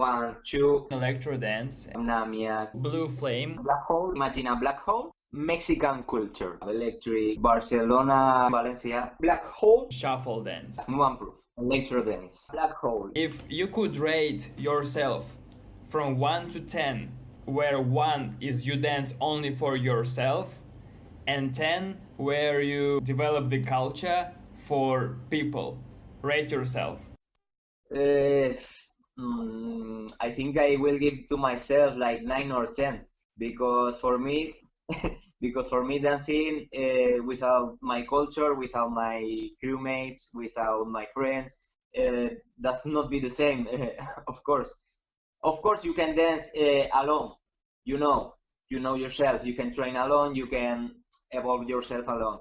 1, 2, Electro dance, Namia, blue flame, black hole. Imagine a black hole. Mexican culture, electric, Barcelona, Valencia, black hole, shuffle dance. Move&Prove, electro dance, black hole. If you could rate yourself from 1 to 10, where 1 is you dance only for yourself, and 10 where you develop the culture for people, rate yourself. Uh, I think I will give to myself like 9 or 10 because for me, dancing without my culture, without my crewmates, without my friends, that's not be the same. Of course, you can dance alone. You know, you know yourself. You can train alone. You can evolve yourself alone.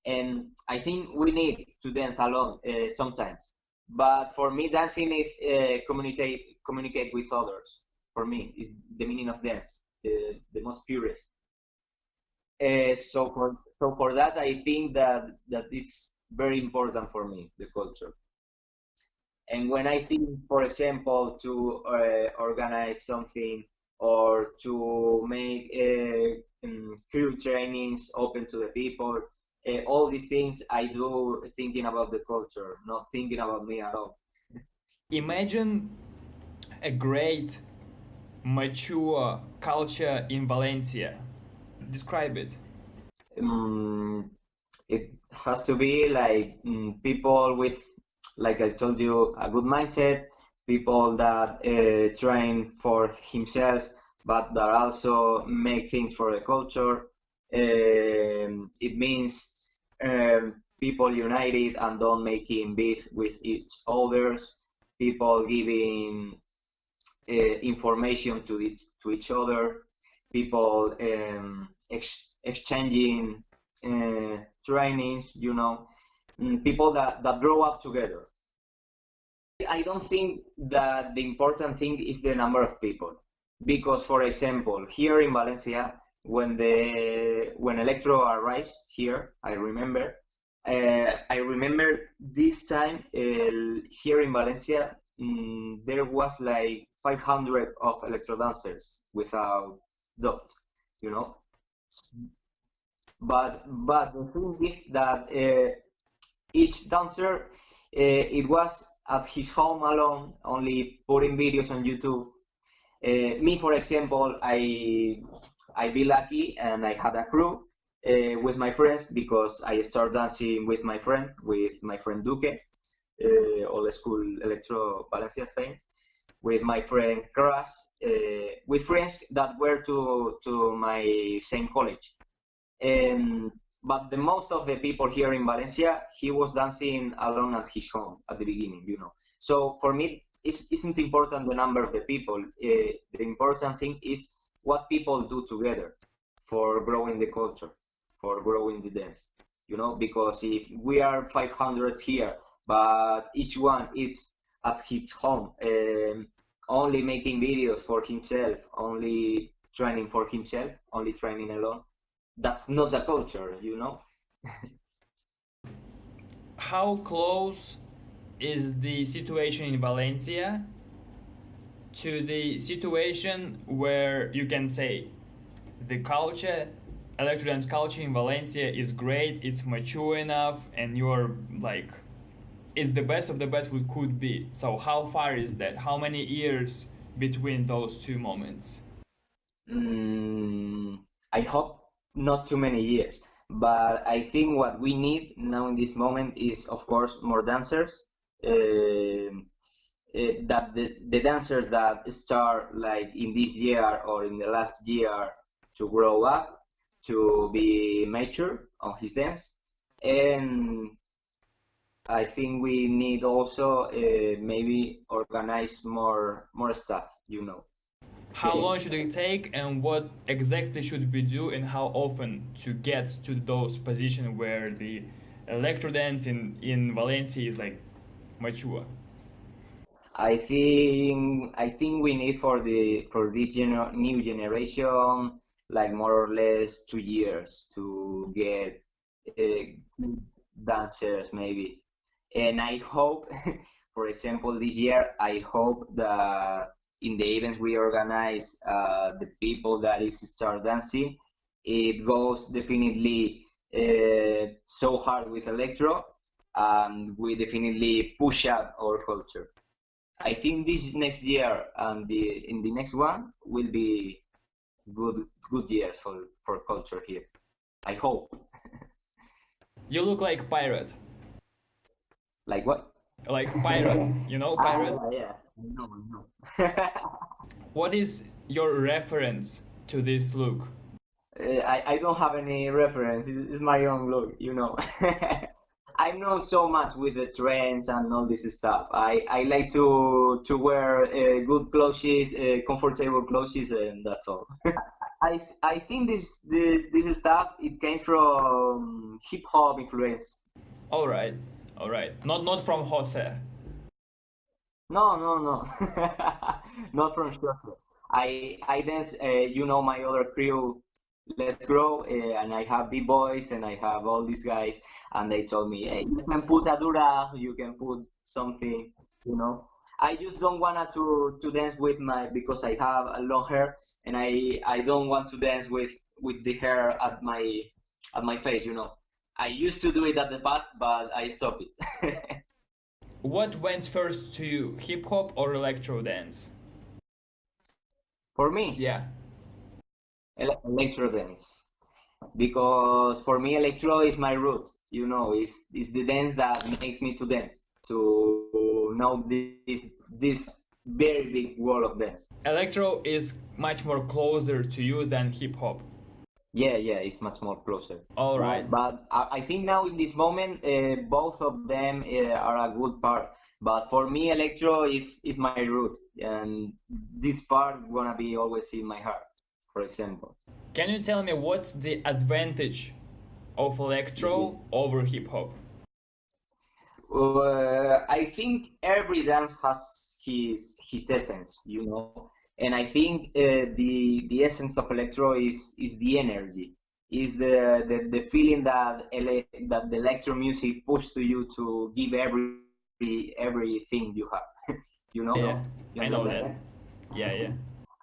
And I think we need to dance alone sometimes. But for me, dancing is communicate with others. For me, is the meaning of dance, the most purest. So for that, I think that is very important for me, the culture. And when I think, for example, to organize something or to make crew trainings open to the people, all these things I do thinking about the culture, not thinking about me at all. Imagine a great, mature culture in Valencia. Describe it. Um, it has to be like people with, like I told you, a good mindset, people that train for himself, but that also make things for the culture. It means people united and don't making beef with each others, people giving information to each other, people exchanging trainings, people that grow up together. I don't think that the important thing is the number of people, because, for example, here in Valencia, when Electro arrives here, I remember this time here in Valencia, there was like 500 of electro dancers without doubt, you know. But the thing is that each dancer, it was at his home alone, only putting videos on YouTube. Me, for example, I be lucky and I had a crew with my friends because I started dancing with my friend Duque, old school Electro Valencia, Spain, with my friend Crash, with friends that were to my same college. And but the most of the people here in Valencia, he was dancing alone at his home at the beginning. So for me, it isn't important the number of the people. The important thing is what people do together for growing the culture, for growing the dance. Because if we are 500 here, but each one is at his home, only making videos for himself, only training for himself, only training alone, that's not a culture. How close is the situation in Valencia to the situation where you can say the culture, electro dance culture in Valencia is great, it's mature enough, and you're like, it's the best of the best we could be. So how far is that? How many years between those two moments? I hope not too many years, but I think what we need now in this moment is, of course, more dancers. That the dancers that start like in this year or in the last year to grow up, to be mature on his dance, and I think we need also maybe organize more stuff. How long should it take, and what exactly should we do, and how often to get to those positions where the electro dance in Valencia is like mature? I think we need for this new generation like more or less 2 years to get dancers maybe, and I hope, for example, this year I hope that in the events we organize, the people that is start dancing, it goes definitely so hard with electro, and we definitely push up our culture. I think this next year and in the next one will be good years for culture here. I hope. You look like pirate. Like what? Like pirate. You know pirate? Yeah. I know. What is your reference to this look? I don't have any reference. It's my own look, you know. I'm not so much with the trends and all this stuff. I like to wear good clothes, comfortable clothes, and that's all. I think this stuff it came from hip hop influence. All right, all right. Not from Jose. No. Not from Shuffle. I dance, you know, my other crew, Let's Grow, and I have B-boys and I have all these guys, and they told me, hey, you can put a durag, you can put something, you know. I just don't wanna to dance with my because I have a long hair, and I don't want to dance with the hair at my face, you know. I used to do it at the past, but I stopped it. What went first to you, hip hop or electro dance? For me, Yeah. electro dance. Because for me electro is my root, you know, is the dance that makes me to dance, to know this very big world of dance. Electro is much more closer to you than hip hop. Yeah, it's much more closer. All right. But I think now in this moment, both of them are a good part. But for me, electro is my root, and this part gonna be always in my heart, for example. Can you tell me what's the advantage of electro over hip hop? I think every dance has his essence, you know, and I think the essence of electro is the energy, is the feeling that that the electro music push to you to give everything you have, you know, Yeah, you I know understand that. that? Yeah.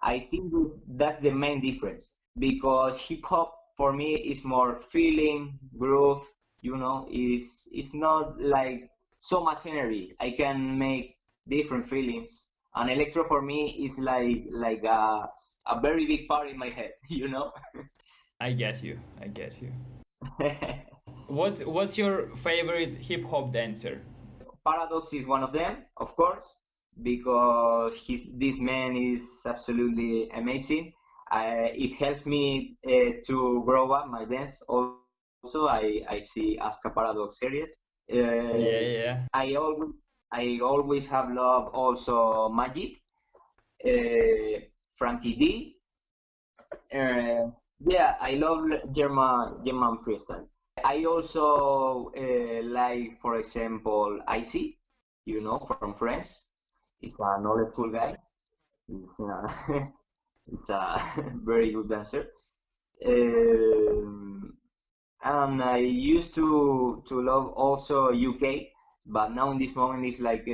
I think that's the main difference because hip hop for me is more feeling, groove, you know, is it's not like so much energy. I can make different feelings. And electro for me is like a very big part in my head, you know. I get you. I get you. What's your favorite hip hop dancer? Paradox is one of them, of course, because this man is absolutely amazing. It helps me to grow up my dance. Also, I see Aska Paradox series. Yeah. I always have loved also Magic, Frankie D. Yeah, I love German freestyle. I also like, for example, Icy, you know, from France. He's an old school guy. Yeah. It's a very good dancer. And I used to love also UK, but now in this moment it's like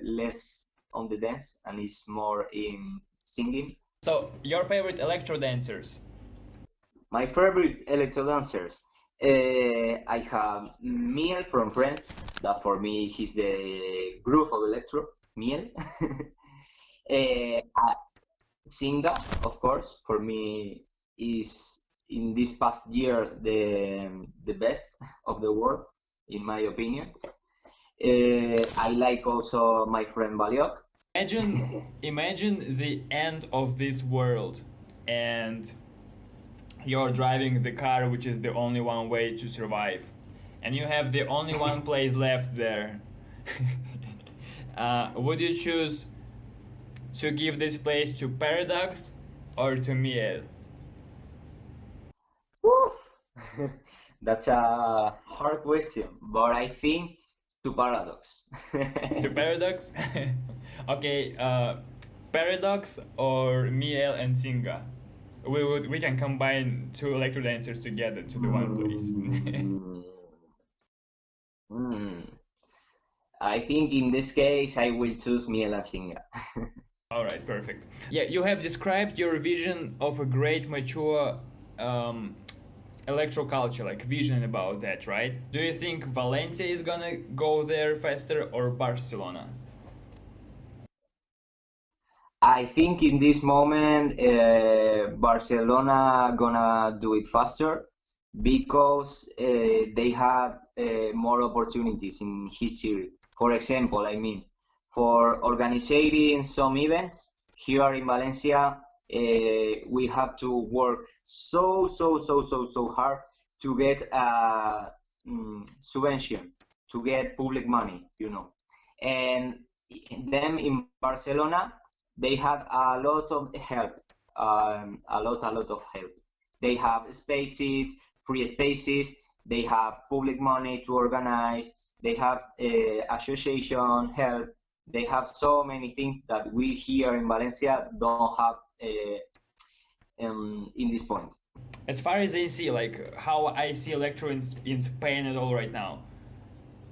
less on the dance and it's more in singing. So your favorite electro dancers? My favorite electro dancers. I have Miel from France. That for me, he's the groove of electro. Miel. uh, Singa, of course, for me is in this past year the best of the world, in my opinion. I like also my friend Baliok. Imagine the end of this world, and you're driving the car, which is the only one way to survive, and you have the only one place left there. Would you choose to give this place to Paradox or to Miel? Woof! That's a hard question, but I think to Paradox. To Paradox? Okay, Paradox or Miel and Singa? We can combine two electro dancers together to the one place. Mm, mm. I think in this case I will choose Miel and Singa. All right, perfect. Yeah, you have described your vision of a great mature um, electro culture, like vision about that, right? Do you think Valencia is gonna go there faster or Barcelona? I think in this moment, Barcelona gonna do it faster because they had more opportunities in history. For example, I mean, for organizing some events here in Valencia, we have to work so hard to get a subvention, to get public money, you know. And them in Barcelona, they had a lot of help, a lot of help. They have spaces, free spaces. They have public money to organize. They have association help. They have so many things that we here in Valencia don't have in this point. As far as I see, like how I see electro in Spain at all right now,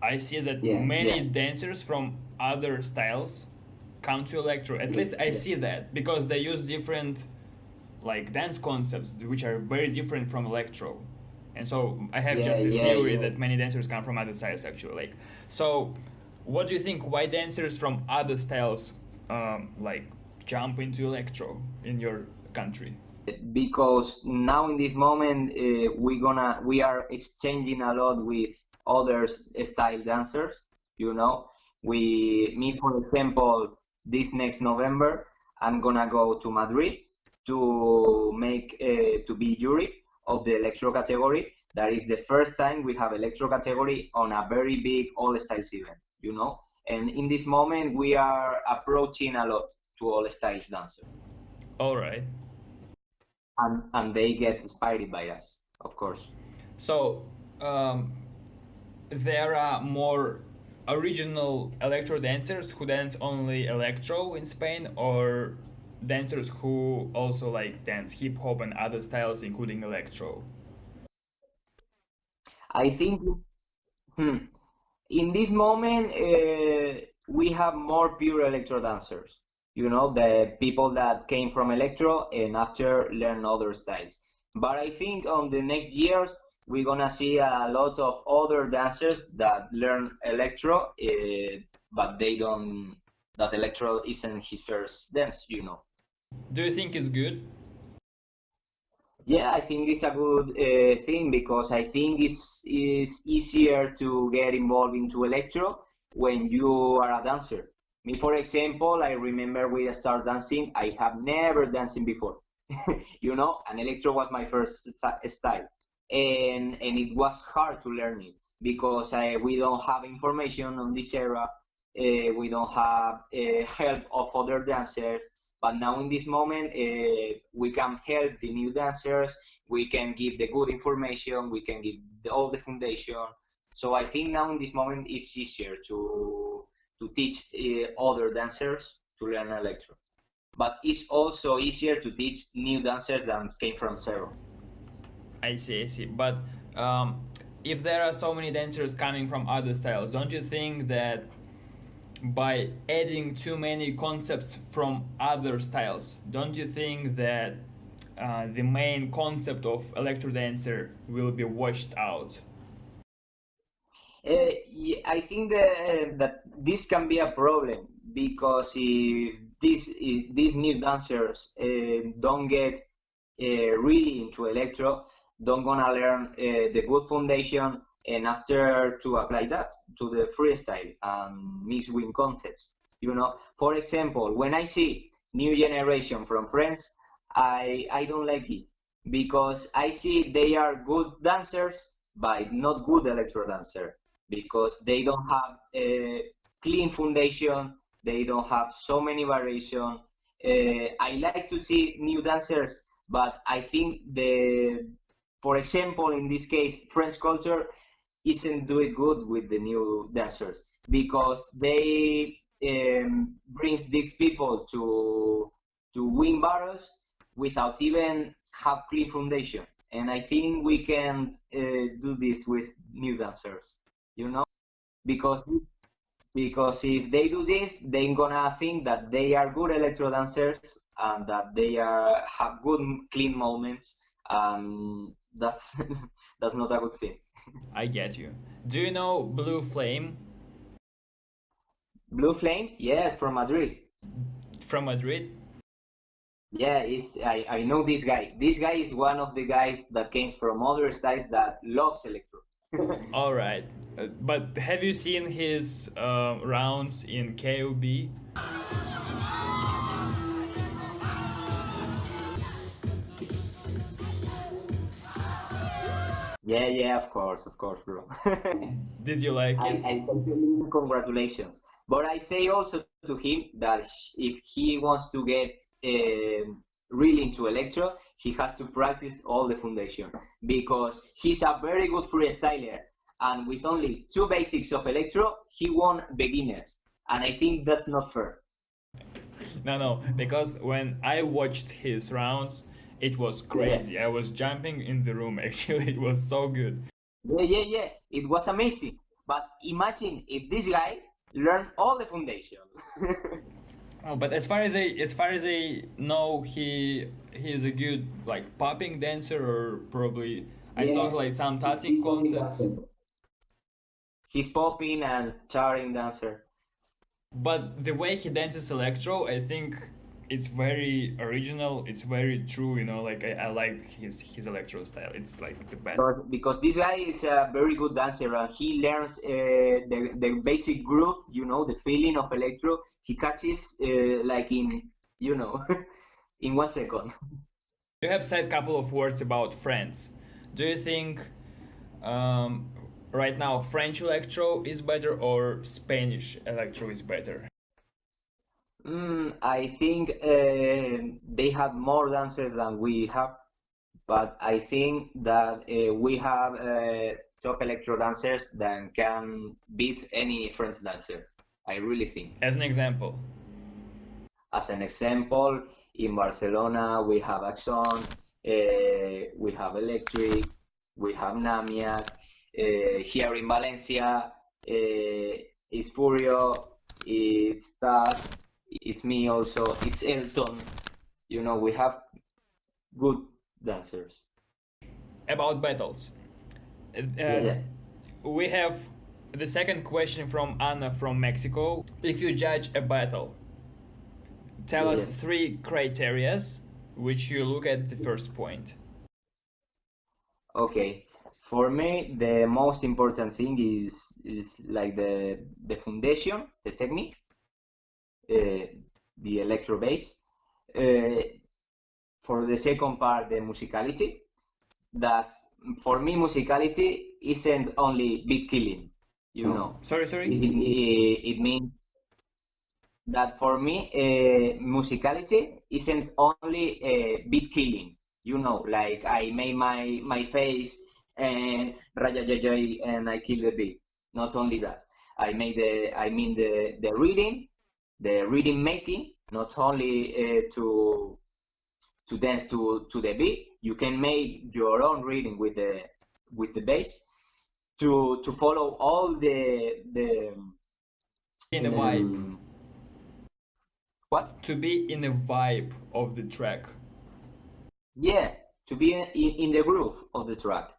I see that Yeah, many yeah, dancers from other styles come to electro. At least I yeah, see that because they use different like dance concepts which are very different from electro. And so I have yeah, just a yeah, theory yeah. that many dancers come from other styles actually. Like, so what do you think? Why dancers from other styles like jump into electro in your country? Because now in this moment we are exchanging a lot with other style dancers, you know. Me for example, this next November I'm gonna go to Madrid to make to be jury of the electro category. That is the first time we have electro category on a very big all styles event, you know. And in this moment we are approaching a lot to all styles dancers, All right. and they get inspired by us, of course. So um, there are more original electro dancers who dance only electro in Spain, or dancers who also like dance hip hop and other styles, including electro. I think hmm, in this moment we have more pure electro dancers. You know, the people that came from electro and after learn other styles. But I think on the next years we're gonna see a lot of other dancers that learn electro, but they don't. That electro isn't his first dance. You know. Do you think it's good? Yeah, I think it's a good thing because I think it's easier to get involved into electro when you are a dancer. Me, for example, I remember when I started dancing, I have never dancing before. You know, and electro was my first style, and it was hard to learn it because we don't have information on this era. We don't have help of other dancers, but now in this moment, we can help the new dancers. We can give the good information. We can give all the foundation. So I think now in this moment it's easier to teach other dancers to learn electro. But it's also easier to teach new dancers that came from zero. I see, I see. But um, if there are so many dancers coming from other styles, don't you think that by adding too many concepts from other styles, don't you think that the main concept of electro dancer will be washed out? Yeah, I think that this can be a problem because if these new dancers don't get really into electro, don't gonna learn the good foundation and after to apply that to the freestyle and mix with concepts. You know, for example, when I see new generation from France, I don't like it because I see they are good dancers but not good electro dancer because they don't have a clean foundation, they don't have so many variation. I like to see new dancers, but I think for example, in this case, French culture isn't doing good with the new dancers because they brings these people to win battles without even have clean foundation. And I think we can do this with new dancers, you know, because because if they do this, they're gonna think that they are good electro dancers and that they have good clean moments. That's that's not a good thing. I get you. Do you know Blue Flame Blue Flame, yes, from Madrid. from Madrid? Yeah, I know this guy. This guy is one of the guys that came from other styles that loves electro. All right, but have you seen his rounds in KOB? Yeah, of course, bro. Did you like it? I totally congratulations. But I say also to him that if he wants to get really into electro, he has to practice all the foundation because he's a very good freestyler, and with only two basics of electro, he won beginners, and I think that's not fair. No, because when I watched his rounds, it was crazy. I was jumping in the room. Actually, it was so good. Yeah. It was amazing. But imagine if this guy learned all the foundation. Oh, but as far as I know, he is a good like popping dancer, or probably I saw like some touching concepts. He's popping and charting dancer. But the way he dances electro, I think it's very original. It's very true. Like I like his electro style. It's like the best. Because this guy is a very good dancer and he learns the basic groove, the feeling of electro. He catches like in, in 1 second. You have said a couple of words about France. Do you think right now French electro is better or Spanish electro is better? I think they have more dancers than we have, but I think that we have top electro dancers that can beat any French dancer. I really think. As an example. As an example, in Barcelona we have Axon, we have Electric, we have Namiak. Here in Valencia, it's Furio, it's Tad, it's me also, it's Elton. We have good dancers. About battles. Yeah. We have the second question from Anna from Mexico. If you judge a battle, tell us Yes. 3 criterias which you look at the first point. Okay. For me, the most important thing is like the foundation, the technique, the electro bass. For the second part, the musicality. That's for me, musicality isn't only beat killing. Sorry. It means that for me, musicality isn't only beat killing. Like I made my face and rajajajay and I kill the beat. Not only that, I mean the reading making. Not only to dance to the beat, you can make your own reading with the bass to follow all the In the vibe. What? To be in the vibe of the track. Yeah, to be in the groove of the track.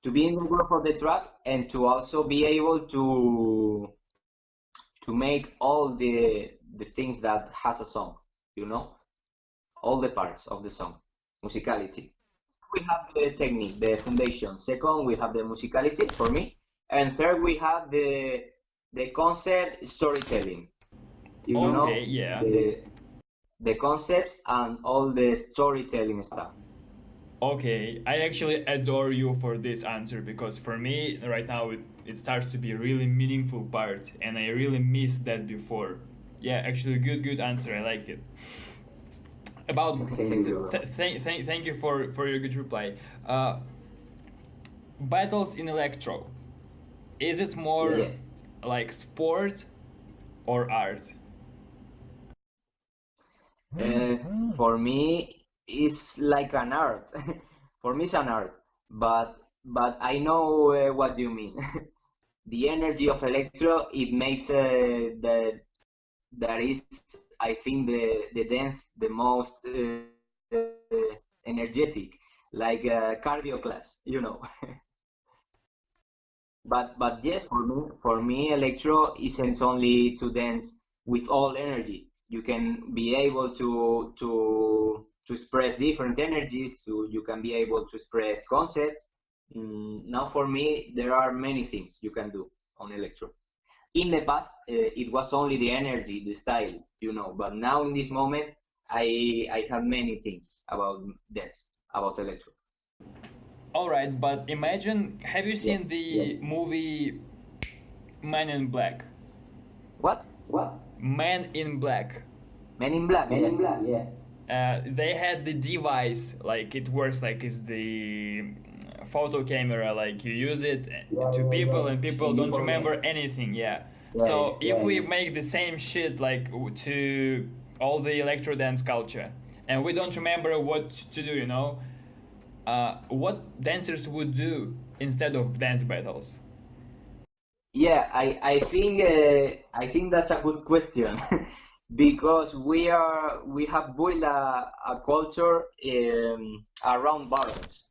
To be in the groove of the track and to also be able to make all the things that has a song, all the parts of the song, musicality. We have the technique, the foundation. Second, we have the musicality for me, and third, we have the concept storytelling. Okay, yeah. The concepts and all the storytelling stuff. Okay, I actually adore you for this answer, because for me right now it starts to be a really meaningful part, and I really missed that before. Yeah, actually good answer. I like it. About Thank you. thank you for your good reply. Battles in Electro, is it more Yeah. like sport or art? For me, it's like an art. For me, it's an art, but I know what you mean. the energy of Electro, it makes that is, I think, the dance the most energetic, like cardio class, you know. But yes, for me, Electro isn't only to dance with all energy. You can be able to express different energies. You can be able to express concepts. Now, for me, there are many things you can do on Electro. In the past, it was only the energy, the style, you know. But now, in this moment, I have many things about dance, about Electro. All right, but imagine, have you Yeah. seen the movie Man in Black? What? What? Man in Black. Men in Black? Men in Yes. Black, yes. They had the device, like it works like it's the photo camera, like you use it to people and people And you don't forget. remember anything. Yeah. Yeah, So yeah. if we make the same shit like to all the electro dance culture and we don't remember what to do, you know, what dancers would do instead of dance battles? Yeah, I think that's a good question because we have built a culture around battles,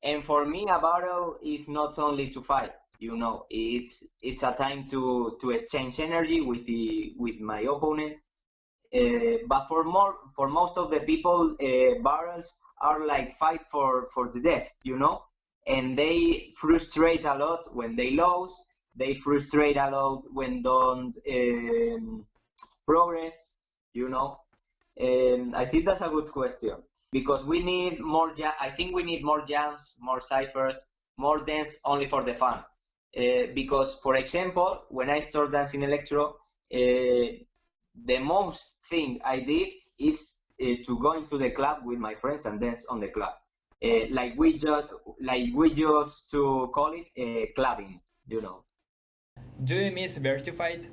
and for me a battle is not only to fight, you know, it's a time to exchange energy with my opponent. But for most of the people, battles are like fight for the death, you know, and they frustrate a lot when they lose. They frustrate a lot when don't progress, you know. And I think that's a good question because we need more. I think we need more jams, more ciphers, more dance only for the fun. Because, for example, when I started dancing Electro, the most thing I did is to go into the club with my friends and dance on the club. Like we just to call it clubbing, you know. Do you miss Vertified?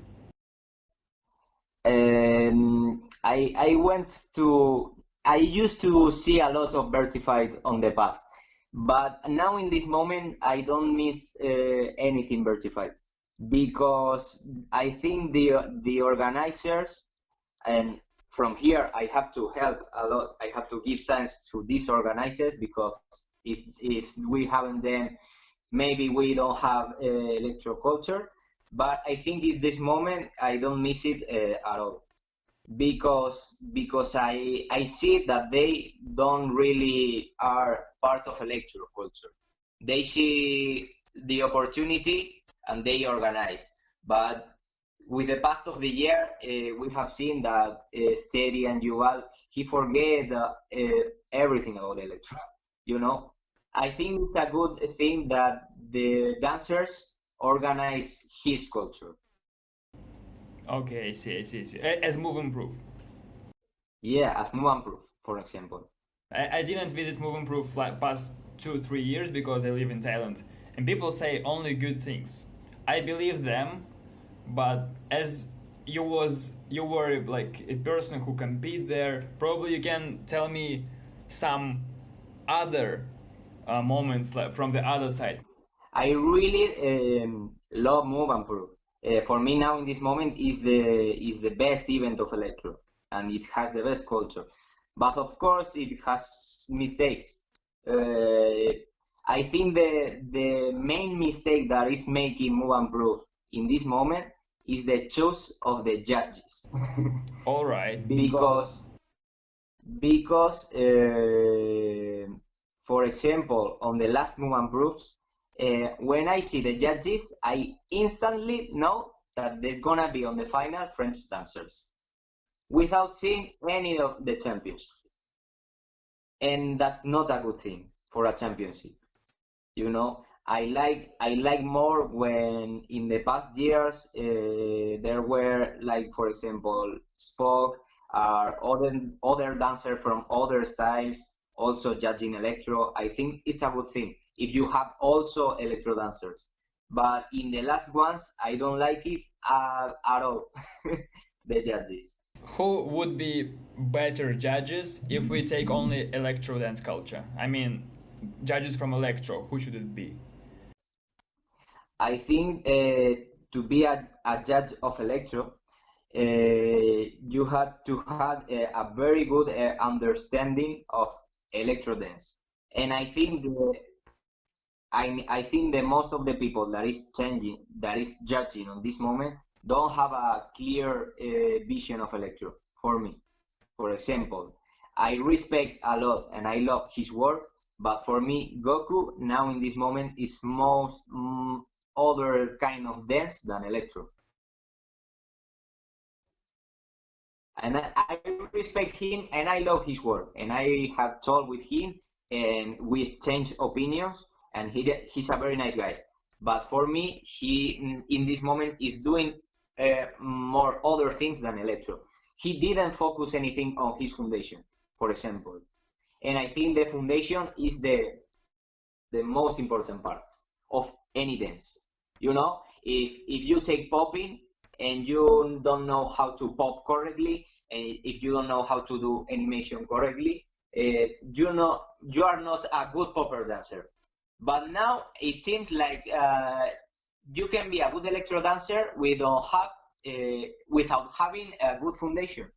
I went to I used to see a lot of Vertified on the past, but now in this moment I don't miss anything Vertified because I think the organizers, and from here I have to help a lot. I have to give thanks to these organizers because if we haven't them, maybe we don't have electro culture. But I think in this moment I don't miss it at all because I see that they don't really are part of electro culture. They see the opportunity and they organize. But with the past of the year, we have seen that Steady and Yuval, he forget everything about electro. You know, I think it's a good thing that the dancers organize his culture. Okay, I see. As Move&Prove. Yeah, as Move&Prove, for example. I didn't visit Move&Prove like past 2 3 years because I live in Thailand, and people say only good things. I believe them, but as you were like a person who compete there, probably you can tell me some other moments like from the other side. I really love Move&Prove. For me now in this moment is the best event of Electro, and it has the best culture. But of course it has mistakes. I think the main mistake that is making Move&Prove in this moment is the choice of the judges. All right. Because for example, on the last Move&Proves, when I see the judges, I instantly know that they're gonna be on the final French dancers without seeing any of the champions, and that's not a good thing for a championship. You know, I like more when in the past years there were, like, for example, Spock or other dancer from other styles also judging electro. I think it's a good thing if you have also electro dancers, but in the last ones I don't like it at all. The judges. Who would be better judges if we take only electro dance culture? I mean, judges from electro. Who should it be? I think to be a judge of Electro, you had to have a very good understanding of electro dance, and I think the most of the people that is judging on this moment, don't have a clear vision of electro. For me, for example, I respect a lot and I love his work, but for me, Goku now in this moment is most other kind of dance than electro. And I respect him and I love his work, and I have talked with him and we exchange opinions, and he's a very nice guy. But for me, he in this moment is doing more other things than electro. He didn't focus anything on his foundation, for example, and I think the foundation is the most important part of any dance. You know, if you take popping and you don't know how to pop correctly, and if you don't know how to do animation correctly, you are not a good popper dancer. But now it seems like you can be a good electro dancer without having a good foundation,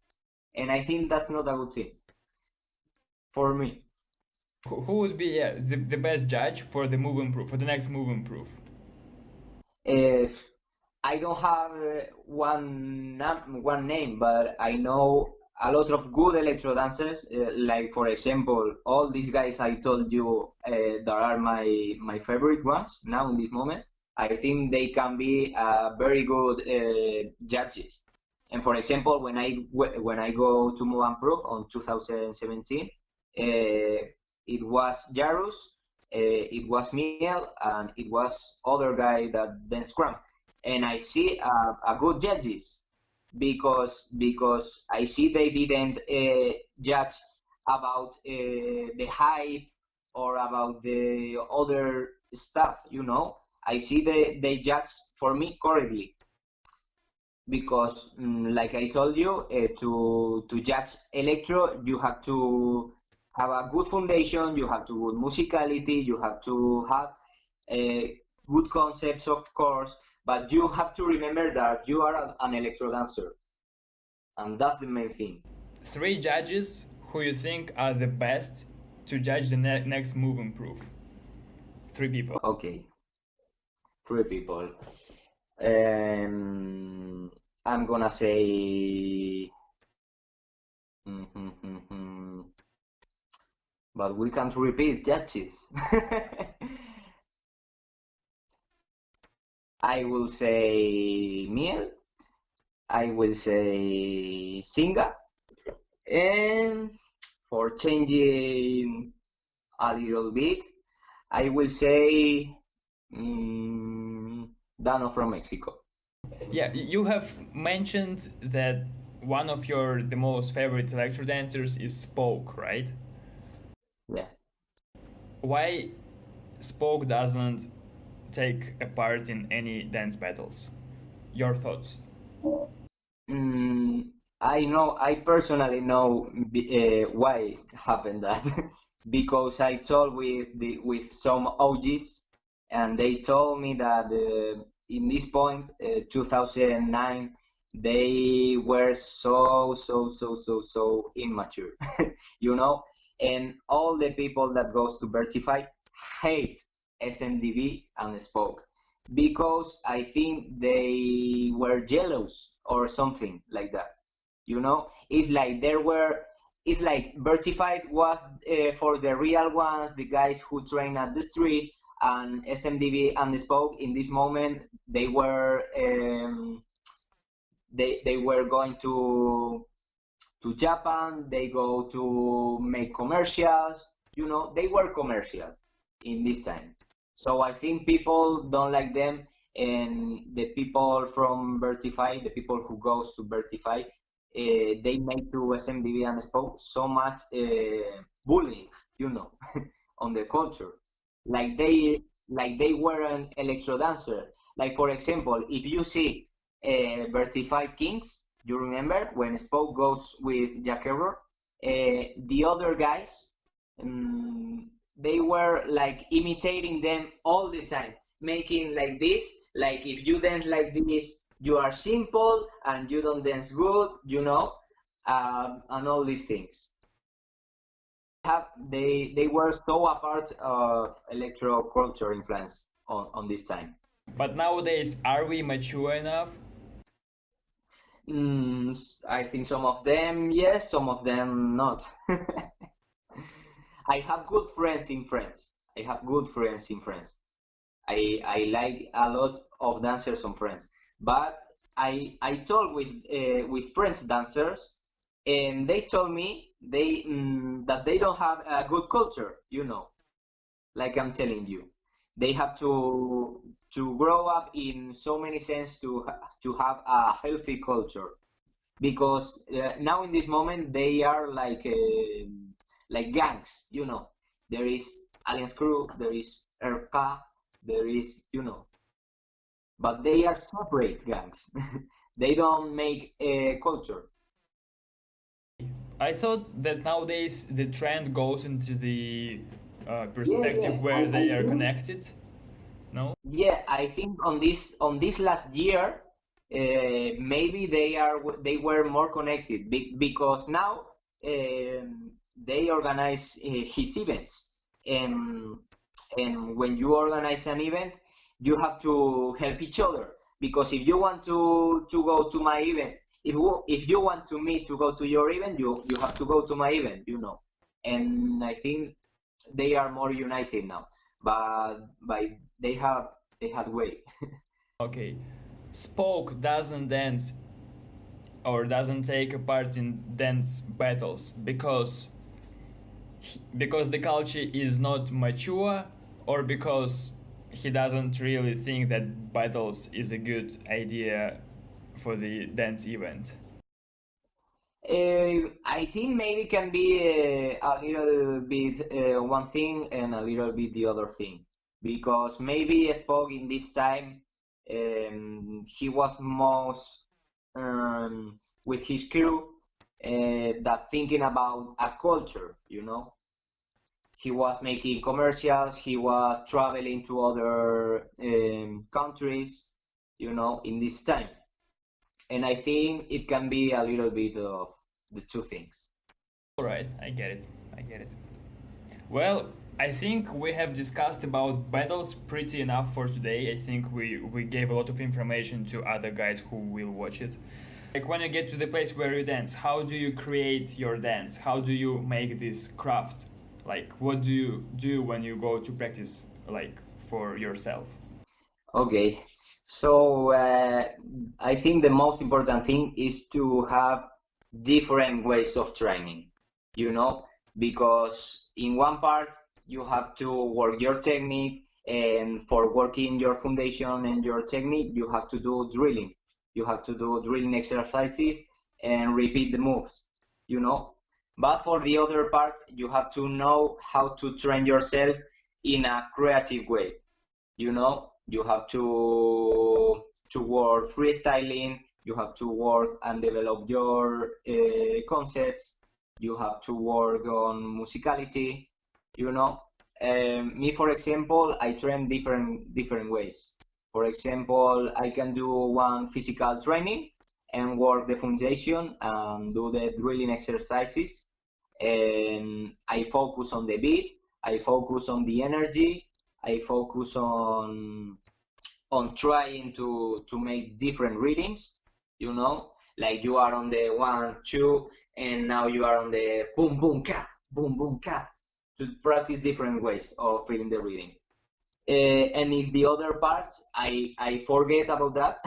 and I think that's not a good thing for me. Who would be the best judge for the Move&Prove, for the next Move&Prove? If I don't have one name, but I know a lot of good electro dancers. Like for example, all these guys I told you that are my favorite ones now in this moment. I think they can be very good judges. And for example, when I go to Move&Prove on 2017, it was Jarus, it was Miel, and it was other guy that then Scrum, and I see a good judges, because I see they didn't judge about the hype or about the other stuff. You know, I see they judge for me correctly, because like I told you, to judge electro, you have to have a good foundation, you have to good musicality, you have to have good concepts, of course, but you have to remember that you are an electro dancer, and that's the main thing. 3 judges who you think are the best to judge the next Move&Prove. 3 people. Okay, 3 people. I'm gonna say, but we can't repeat judges. I will say Miel, I will say Singa, and for changing a little bit, I will say Dano from Mexico. Yeah, you have mentioned that one of the most favorite electro dancers is Spoke, right? Yeah. Why Spoke doesn't take a part in any dance battles? Your thoughts? I personally know why happened that, because I talked with some OGs, and they told me that in this point, 2009, they were so immature, you know, and all the people that goes to Vertify hate SMDB and Spoke, because I think they were jealous or something like that. You know, it's like Vertified was for the real ones, the guys who train at the street, and SMDB and Spoke in this moment, they were they were going to Japan, they go to make commercials, you know, they were commercial in this time. So I think people don't like them, and the people from Vertify, the people who goes to Vertify, they make to SMDB and Spoke so much bullying, you know, on the culture. Like they were an electro dancer. Like for example, if you see Vertified Kings, you remember when Spoke goes with Jack Error, the other guys, they were like imitating them all the time. making like this, like if you dance like this, you are simple and you don't dance good, and all these things. They were so a part of electro culture influence on this time. But nowadays, are we mature enough? I think some of them yes, some of them not. I have good friends in France. I have good friends in France. I like a lot of dancers on France, but I talk with French dancers, and they told me that they don't have a good culture. Like I'm telling you, they have to grow up in so many sense to have a healthy culture, because now in this moment they are like gangs. There is Alliance Crew, there is RK, there is but they are separate gangs. They don't make a culture. I thought that nowadays the trend goes into the perspective Yeah. where I they are think, connected. No? yeah, I think on this last year, maybe they were more connected because now they organize his events, and when you organize an event, you have to help each other, because if you want to go to my event, if you want to me to go to your event, you have to go to my event, and I think they are more united now, but they had way. Okay. Spoke doesn't dance or doesn't take a part in dance battles because the culture is not mature, or because he doesn't really think that battles is a good idea for the dance event. I think maybe can be a little bit one thing and a little bit the other thing, because maybe Spock in this time, he was most with his crew, that thinking about a culture. He was making commercials, he was traveling to other countries, in this time. And I think it can be a little bit of the two things. All right, I get it. I get it. Well, I think we have discussed about battles pretty enough for today. I think we gave a lot of information to other guys who will watch it. Like when you get to the place where you dance, how do you create your dance? How do you make this craft? Like what do you do when you go to practice like for yourself? Okay, so I think the most important thing is to have different ways of training, because in one part you have to work your technique, and for working your foundation and your technique, you have to do drilling. You have to do drilling exercises and repeat the moves, But for the other part, you have to know how to train yourself in a creative way. You have to work freestyling, you have to work and develop your concepts, you have to work on musicality. Me, for example, I train different ways. For example, I can do one physical training and work the foundation and do the drilling exercises, and I focus on the beat, I focus on the energy, I focus on trying to make different readings, like you are on the 1 2, and now you are on the boom boom ka, to practice different ways of reading the reading. And in the other parts, I forget about that,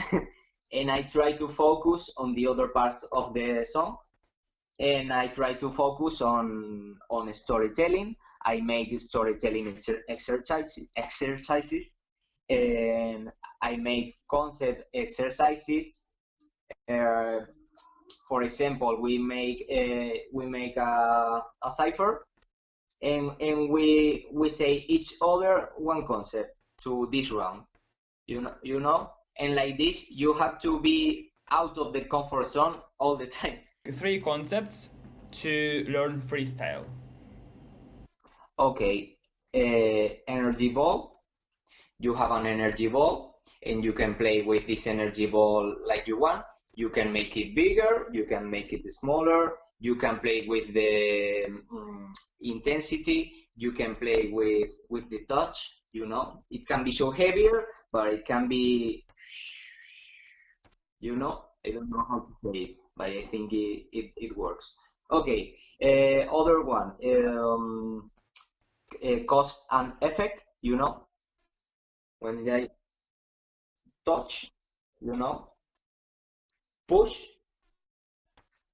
and I try to focus on the other parts of the song, and I try to focus on storytelling. I make storytelling exercises, and I make concept exercises. Uh, for example, we make a cipher, and we say each other one concept to this round. And like this, you have to be out of the comfort zone all the time. 3 concepts to learn freestyle. Okay, energy ball. you have an energy ball, and you can play with this energy ball like you want. You can make it bigger, you can make it smaller, you can play with the intensity, you can play with the touch, you know. It can be so heavier, but it can be, you know, I don't know how to say it, but I think it works. Okay, other one, cause and effect, you know, when I touch, you know, push,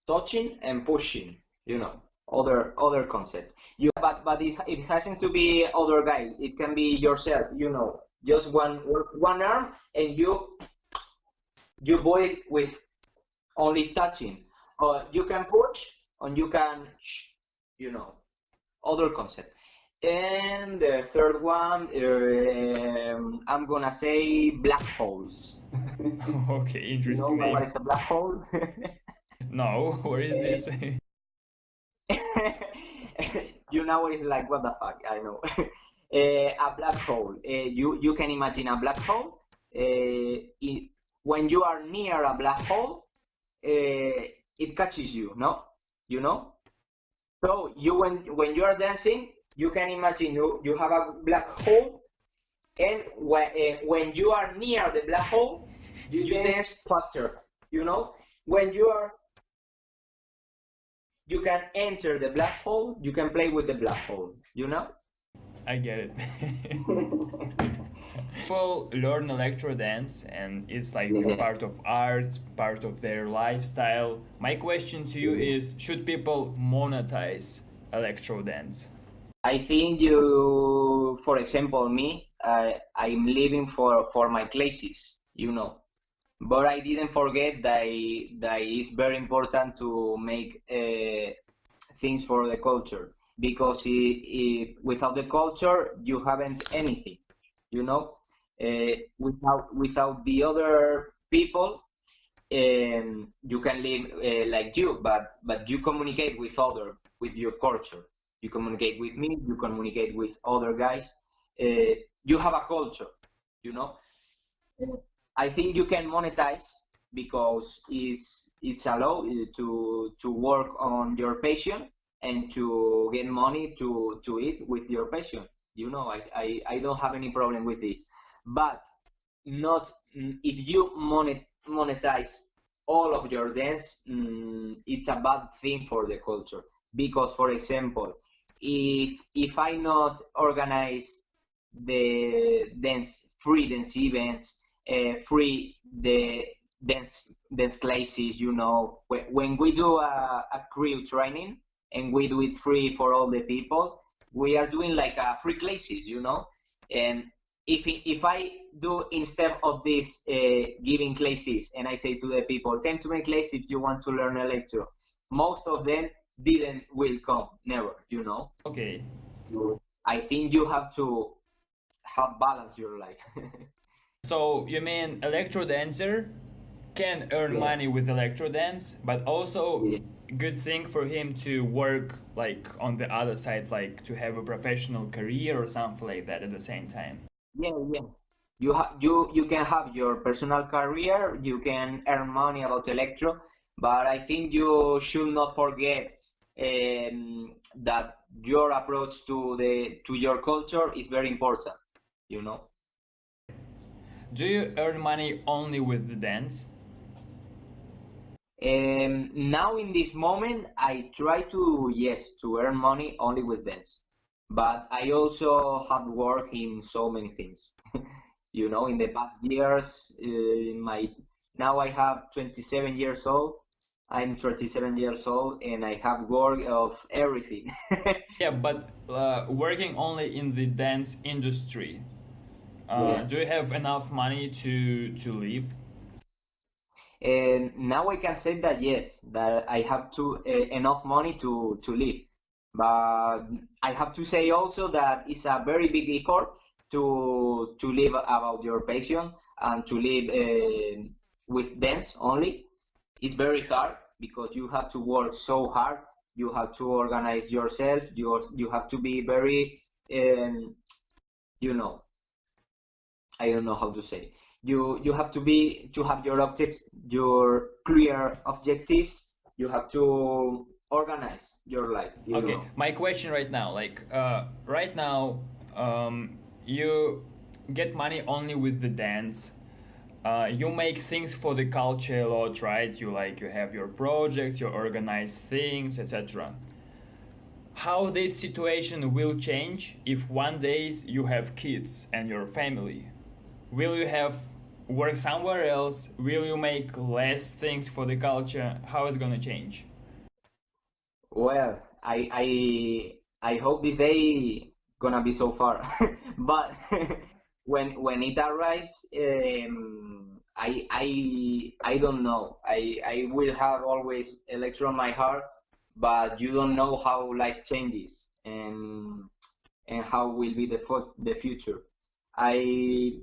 touching and pushing, you know, other concept. But it hasn't to be other guy. It can be yourself, you know, just one arm, and you boil with only touching. Or you can push, and you can, you know, other concept. And the third one, I'm gonna say black holes. Okay, You interesting know what name. is a black hole? No, where is this? You know what is like, what the fuck? I know. A black hole. You can imagine a black hole. When you are near a black hole, it catches you, no? You know? So when you are dancing, you can imagine you have a black hole, and when you are near the black hole, you dance faster. You know? When you can enter the black hole, you can play with the black hole, you know? I get it. People learn electro dance and it's like a part of art, part of their lifestyle. My question to you is, should people monetize electro dance? I think for example, me, I'm living for my classes, you know. But I didn't forget that it's very important to make things for the culture, because without the culture you haven't anything, you know. Without the other people, you can live like you, but you communicate with your culture. You communicate with me, you communicate with other guys. You have a culture, you know. I think you can monetize because it's allowed to work on your passion and to get money to eat with your passion. You know, I don't have any problem with this, but not if you monetize all of your dance, it's a bad thing for the culture. Because, for example, if I not organize the free dance events, free the dance classes, you know, when we do a crew training and we do it free for all the people, we are doing like a free classes, you know. And if I do, instead of this giving classes, and I say to the people, come to my class if you want to learn electro, most of them will come, never, you know. Okay. So I think you have to have balance your life. So you mean electro dancer can earn Yeah. money with electro dance, but also Yeah. good thing for him to work like on the other side, like to have a professional career or something like that at the same time. Yeah. You can have your personal career, you can earn money about electro, but I think you should not forget that your approach to your culture is very important, you know. Do you earn money only with the dance? Now in this moment, I try to earn money only with dance, but I also have worked in so many things. You know, in the past years, now I have 27 years old. I'm 37 years old, and I have work of everything. Yeah, but working only in the dance industry, Yeah. do you have enough money to live? And now I can say that yes, that I have enough money to live. But I have to say also that it's a very big effort to live about your passion and to live with dance only. It's very hard because you have to work so hard. You have to organize yourself. You have to be very, you know, I don't know how to say. You have to have your objectives, your clear objectives. You have to organize your life. You Okay, know. my question right now, like right now, you get money only with the dance. You make things for the culture a lot, right? You have your projects, you organize things, etc. How this situation will change if one day you have kids and your family? Will you have work somewhere else? Will you make less things for the culture? How is it gonna change? Well, I hope this day gonna be so far, but when it arrives, I don't know. I will have always Electro on my heart, but you don't know how life changes and how will be the future. I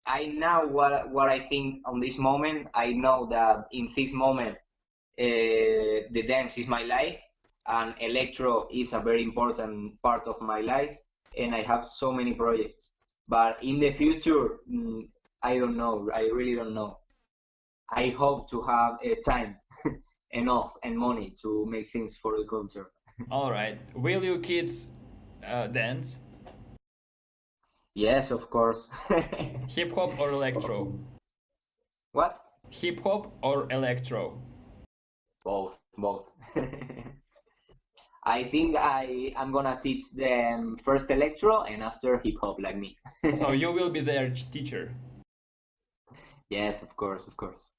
I know what I think on this moment. I know that in this moment the dance is my life and electro is a very important part of my life, and I have so many projects, but in the future, I don't know. I really don't know. I hope to have time enough and money to make things for the culture. All right. Will your kids dance? Yes, of course. Hip hop or electro? What? Hip hop or electro? Both. I think I'm gonna teach them first electro and after hip hop, like me. So you will be their teacher. Yes, of course, of course.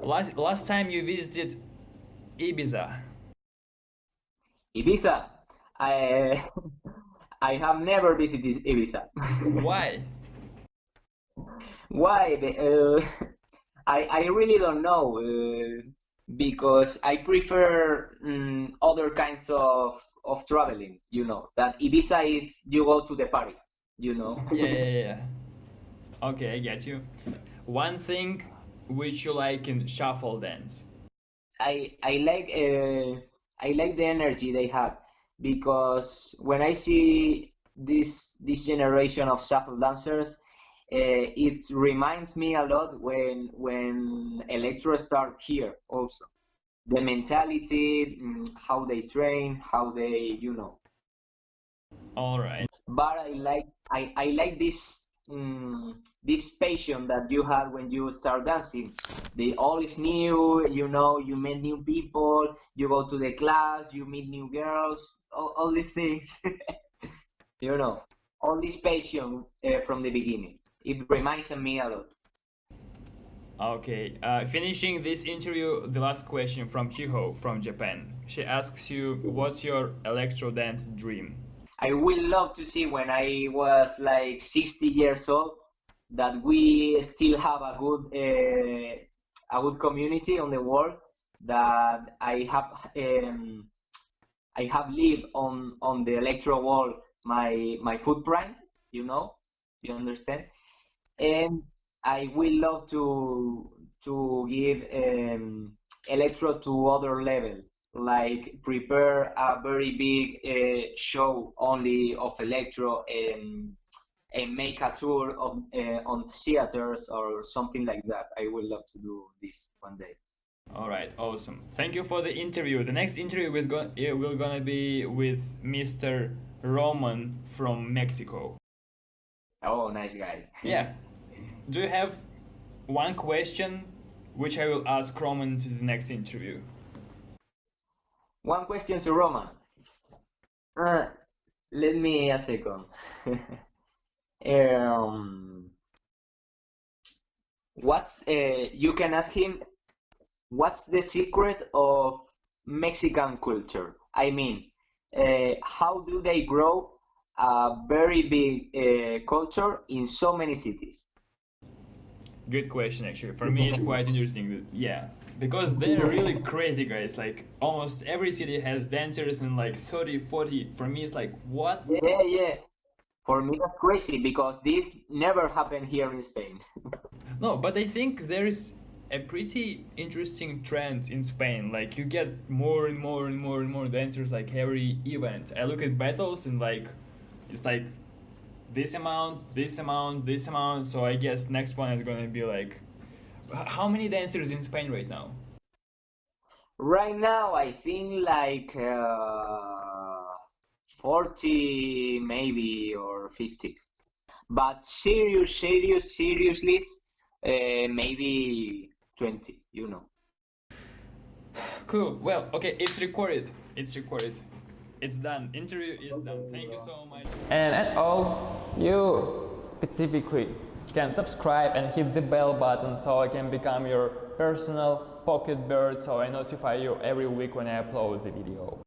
Last time you visited Ibiza. Ibiza. I I have never visited Ibiza. Why? Why? I really don't know. Because I prefer other kinds of traveling. You know that Ibiza is you go to the party. You know. Yeah. Okay, I get you. One thing which you like in shuffle dance. I like the energy they have because when I see this generation of shuffle dancers, it reminds me a lot when Electro start here also. The mentality, how they train, how they, you know. All right. But I like this passion that you had when you start dancing. The all is new, you know, you meet new people, you go to the class, you meet new girls, all these things, you know, all this passion from the beginning. It reminds me a lot. Okay. Finishing this interview, the last question from Chiho from Japan. She asks you, "What's your electro dance dream?" I will love to see when I was like 60 years old that we still have a good community on the world, that I have lived on the electro world my footprint, you know, you understand, and I will love to give electro to other level, like prepare a very big show only of electro and make a tour of on theaters or something like that. I would love to do this one day. All right, awesome. Thank you for the interview. The next interview will gonna be with Mr. Roman from Mexico. Oh, nice guy. Yeah. Do you have one question which I will ask Roman to the next interview? One question to Roman. Uh, Let me a second. um, what's you can ask him what's the secret of Mexican culture? I mean, how do they grow a very big culture in so many cities? Good question, actually. For me, it's quite interesting. Yeah, because they're really crazy guys. Like almost every city has dancers and like 30, 40. For me, it's like what? Yeah. For me, that's crazy because this never happened here in Spain. No, but I think there is a pretty interesting trend in Spain. Like you get more and more and more and more dancers like every event. I look at battles and like it's like this amount, this amount, this amount. So I guess next one is gonna be like, how many dancers in Spain right now? Right now, I think like 40 maybe or 50. But seriously, maybe 20, you know. Cool. Well, okay, it's recorded. It's recorded. It's done. Interview is done. Thank you so much. And at all, you specifically can subscribe and hit the bell button so I can become your personal pocket bird so I notify you every week when I upload the video.